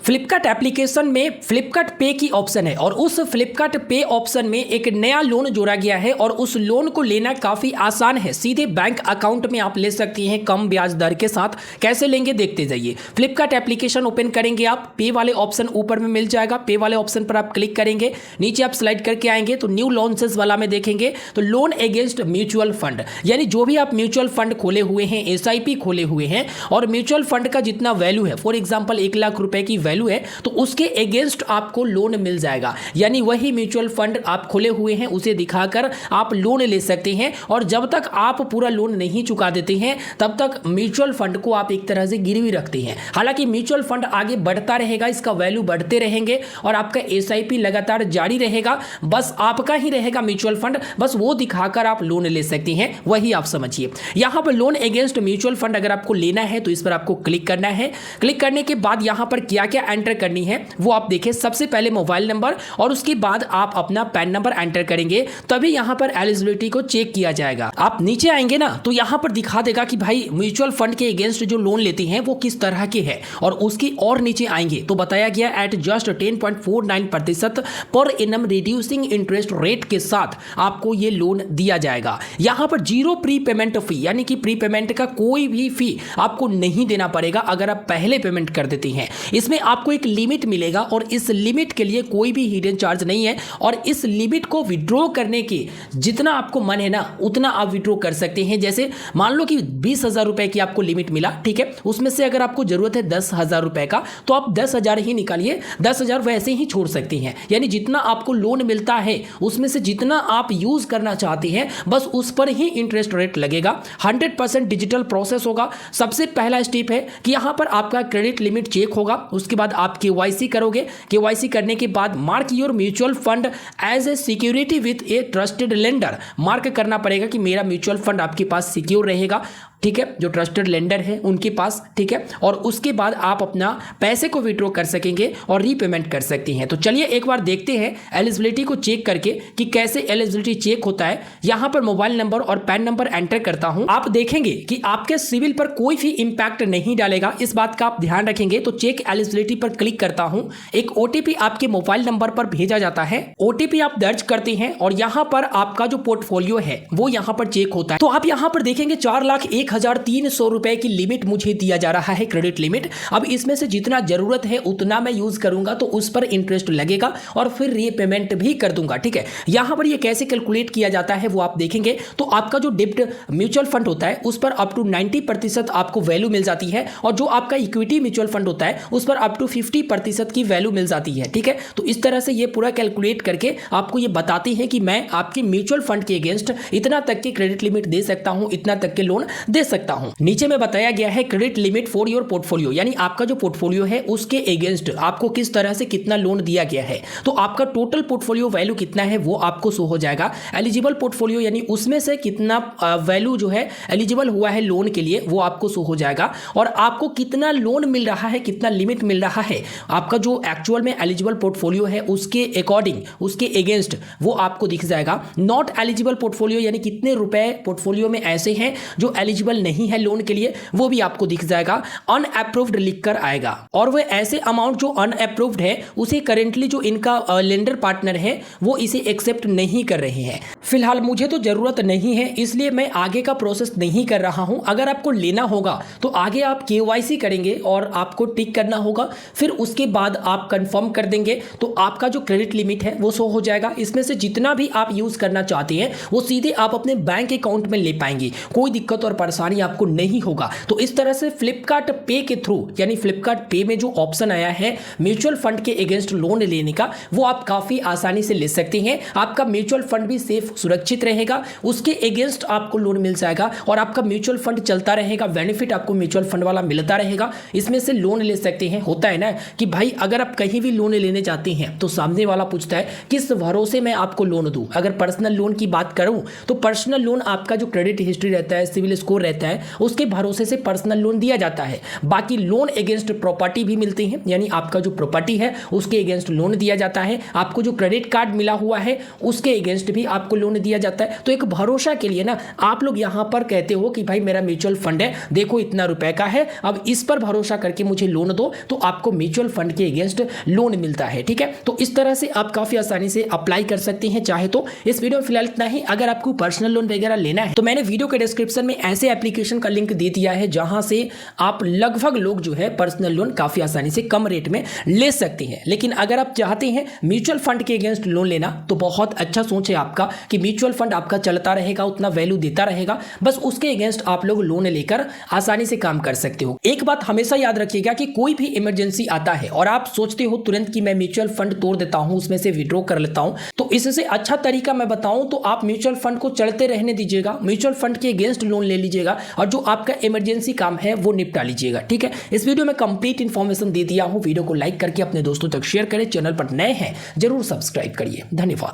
Flipkart application में फ्लिपकार्ट पे की ऑप्शन है और उस फ्लिपकार्ट पे ऑप्शन में एक नया लोन जोड़ा गया है और उस लोन को लेना काफ़ी आसान है। सीधे बैंक अकाउंट में आप ले सकती हैं कम ब्याज दर के साथ। कैसे लेंगे देखते जाइए। फ्लिपकार्ट एप्लीकेशन ओपन करेंगे आप, पे वाले ऑप्शन ऊपर में मिल जाएगा। पे वाले ऑप्शन पर आप क्लिक करेंगे, नीचे आप स्लाइड करके आएंगे तो न्यू लॉन्चेस वाला में देखेंगे तो लोन अगेंस्ट म्यूचुअल फंड, यानी जो भी आप म्यूचुअल फंड खोले हुए हैं, एसआईपी खोले हुए हैं और म्यूचुअल फंड का जितना वैल्यू है, फॉर एग्जाम्पल 1 लाख रुपए की वैल्यू है तो उसके अगेंस्ट आपको लोन मिल जाएगा। यानी वही म्यूचुअल फंड आप खोले हुए हैं उसे दिखाकर आप लोन ले सकते हैं और जब तक आप पूरा लोन नहीं चुका देते हैं तब तक म्यूचुअल फंड को आप एक तरह से गिरवी रखते हैं। हालांकि म्यूचुअल फंड आगे बढ़ता रहेगा, इसका वैल्यू बढ़ते रहेंगे और आपका एसआईपी लगातार जारी रहेगा। बस आपका ही रहेगा म्यूचुअल फंड, बस वो दिखाकर आप लोन ले सकते हैं, वही आप समझिए। यहां पर लोन अगेंस्ट म्यूचुअल फंड अगर आपको लेना है तो इस पर आपको क्लिक करना है। क्लिक करने के बाद यहां पर क्या क्या एंटर करनी है वो आप देखें। सबसे पहले मोबाइल नंबर और उसके बाद आप अपना पैन नंबर एंटर करेंगे, तभी यहां पर एलिजिबिलिटी को चेक किया जाएगा। आप नीचे आएंगे ना तो यहां पर दिखा देगा कि भाई म्यूचुअल फंड के अगेंस्ट जो लोन लेते हैं वो किस तरह के है और उसकी और नीचे आएंगे तो बताया गया eight just 10.49% per annum reducing interest rate के साथ आपको ये लोन दिया जाएगा। यहां पर जीरो प्री पेमेंट फी, यानी कि प्री पेमेंट का कोई भी फी आपको नहीं देना पड़ेगा अगर आप पहले पेमेंट कर देते हैं। इसमें आपको एक लिमिट मिलेगा और इस लिमिट के लिए कोई भी हिडन चार्ज नहीं है और इस लिमिट को विड्रॉ करने के जितना आपको मन है ना उतना आप विड्रॉ कर सकते हैं। जैसे मान लो कि 20,000 रुपए की आपको लिमिट मिला, ठीक है, उसमें से अगर आपको जरूरत है 10,000 रुपए का तो आप 10,000 ही निकालिए, 10,000 वैसे ही छोड़ सकते हैं। यानी जितना आपको लोन मिलता है उसमें से जितना आप यूज करना चाहते हैं बस उस पर ही इंटरेस्ट रेट लगेगा। 100% डिजिटल प्रोसेस होगा। सबसे पहला स्टेप है कि यहां पर आपका क्रेडिट लिमिट चेक होगा, उसके बाद आप केवाईसी करोगे। केवाईसी करने के बाद mark your mutual fund as a security with a trusted lender, mark करना पड़ेगा कि मेरा म्यूचुअल फंड आपके पास सिक्योर रहेगा, ठीक है, जो ट्रस्टेड लेंडर है उनके पास, ठीक है। और उसके बाद आप अपना पैसे को विड्रॉ कर सकेंगे और रीपेमेंट कर सकते हैं। तो चलिए एक बार देखते हैं एलिजिबिलिटी को चेक करके कि कैसे एलिजिबिलिटी चेक होता है। यहां पर मोबाइल नंबर और पैन नंबर एंटर करता हूं। आप देखेंगे कि आपके सिविल पर कोई भी इंपैक्ट नहीं डालेगा, इस बात का आप ध्यान रखेंगे। तो चेक एलिजिबिलिटी पर क्लिक करता हूं। एक ओटीपी आपके मोबाइल नंबर पर भेजा जाता है, ओटीपी आप दर्ज करते हैं और यहां पर आपका जो पोर्टफोलियो है वो यहां पर चेक होता है। तो आप यहां पर देखेंगे 4,01,300 रुपए की लिमिट मुझे दिया जा रहा है, क्रेडिट लिमिट। अब इसमें से जितना जरूरत है उतना मैं यूज करूंगा तो उस पर इंटरेस्ट लगेगा और फिर रीपेमेंट भी कर दूंगा, ठीक है। यहां पर ये कैसे कैलकुलेट किया जाता है वो आप देखेंगे। तो आपका जो डिप्ट म्यूचुअल फंड होता है उस पर अप टू 90% आपको वैल्यू मिल जाती है और जो आपका इक्विटी म्यूचुअल फंड होता है उस पर अप टू 50% की वैल्यू मिल जाती है, ठीक है। तो इस तरह से ये पूरा कैलकुलेट करके आपको ये बताती है कि मैं आपके म्यूचुअल फंड के अगेंस्ट इतना तक की क्रेडिट लिमिट दे सकता हूं, इतना तक के लोन दे सकता हूं। नीचे में बताया गया है credit limit for your portfolio, यानी आपका जो पोर्टफोलियो है उसके अगेंस्ट आपको किस तरह से कितना लोन दिया गया है। तो आपका टोटल पोर्टफोलियो वैल्यू कितना है वो आपको शो हो जाएगा। एलिजिबल पोर्टफोलियो यानी उसमें से कितना वैल्यू जो है एलिजिबल हुआ है लोन के लिए वो आपको शो हो जाएगा और आपको कितना लोन मिल रहा है, कितना लिमिट मिल रहा है, आपका जो एक्चुअल में एलिजिबल पोर्टफोलियो है उसके अकॉर्डिंग, उसके अगेंस्ट वो आपको दिख जाएगा। नॉट एलिजिबल पोर्टफोलियो यानी कितने रुपए पोर्टफोलियो में ऐसे हैं जो एलिजिबल नहीं है लोन के लिए, वो भी आपको दिख जाएगा। अनअप्रूव्ड लिखकर आएगा और वो ऐसे अमाउंट जो अनअप्रूव्ड है उसे करेंटली जो इनका लेंडर पार्टनर है वो इसे एक्सेप्ट नहीं कर रहे हैं। फिलहाल मुझे तो जरूरत नहीं है इसलिए मैं आगे का प्रोसेस नहीं कर रहा हूं। अगर आपको लेना होगा तो आगे आप केवाईसी करेंगे और आपको टिक करना होगा, फिर उसके बाद आप कंफर्म कर देंगे तो आपका जो क्रेडिट लिमिट है वो शो हो जाएगा। इसमें से जितना भी आप यूज करना चाहते हैं वो सीधे आप अपने बैंक अकाउंट में ले पाएंगे, कोई दिक्कत और परेशानी आपको नहीं होगा। तो इस तरह से फ्लिपकार्ट पे के थ्रू, यानी फ्लिपकार्ट पे में जो ऑप्शन आया है म्यूचुअल फंड के अगेंस्ट लोन लेने का, वो आप काफी आसानी से ले सकते हैं। आपका म्यूचुअल फंड भी सेफ सुरक्षित रहेगा, उसके अगेंस्ट आपको लोन मिल जाएगा और आपका म्यूचुअल फंड चलता रहेगा, बेनिफिट आपको म्यूचुअल फंड वाला मिलता रहेगा। इसमें से लोन ले सकते हैं। होता है ना कि भाई अगर आप कहीं भी लोन लेने जाते हैं तो सामने वाला पूछता है किस भरोसे मैं आपको लोन दूं। अगर पर्सनल लोन की बात करूं तो पर्सनल लोन आपका जो क्रेडिट हिस्ट्री रहता है, सिविल स्कोर रहता है उसके भरोसे से पर्सनल लोन दिया जाता है। बाकी लोन अगेंस्ट प्रॉपर्टी भी मिलती हैं, यानी आपका जो प्रॉपर्टी है उसके अगेंस्ट लोन दिया जाता है। आपको जो क्रेडिट कार्ड मिला हुआ है उसके अगेंस्ट भी आपको लोन दिया जाता है। तो एक भरोसा के लिए ना आप लोग यहां पर कहते हो कि भाई मेरा म्यूचुअल फंड है, देखो इतना रुपए का है, अब इस पर भरोसा करके मुझे लोन दो, तो आपको म्यूचुअल फंड के अगेंस्ट लोन मिलता है। ठीक है, तो इस तरह से आप काफी आसानी से अप्लाई कर सकते हैं चाहे तो। इस वीडियो में फिलहाल इतना ही। अगर आपको पर्सनल लोन वगैरह लेना है तो मैंने वीडियो के डिस्क्रिप्शन में ऐसे एप्लीकेशन का लिंक दे दिया है जहां से आप लगभग लोग जो है पर्सनल लोन काफी आसानी से कम रेट में ले सकते हैं। लेकिन अगर आप चाहते हैं म्यूचुअल फंड के अगेंस्ट लोन लेना तो बहुत अच्छा सोच है आपका कि म्यूचुअल फंड आपका चलता रहेगा, उतना वैल्यू देता रहेगा, बस उसके अगेंस्ट आप लोग लोन लेकर आसानी से काम कर सकते हो। एक बात हमेशा याद रखिएगा कि कोई भी इमरजेंसी आता है और आप सोचते हो तुरंत कि मैं म्यूचुअल फंड तोड़ देता हूं, उसमें से विड्रॉ कर लेता हूं, तो इससे अच्छा तरीका मैं बताऊं तो आप म्यूचुअल फंड को चलते रहने दीजिएगा, म्यूचुअल फंड के अगेंस्ट लोन ले लीजिएगा और जो आपका इमरजेंसी काम है वो निपटा लीजिएगा। ठीक है, इस वीडियो में कंप्लीट इंफॉर्मेशन दे दिया हूं। वीडियो को लाइक करके अपने दोस्तों तक शेयर करें। चैनल पर नए हैं जरूर सब्सक्राइब करिए। धन्यवाद।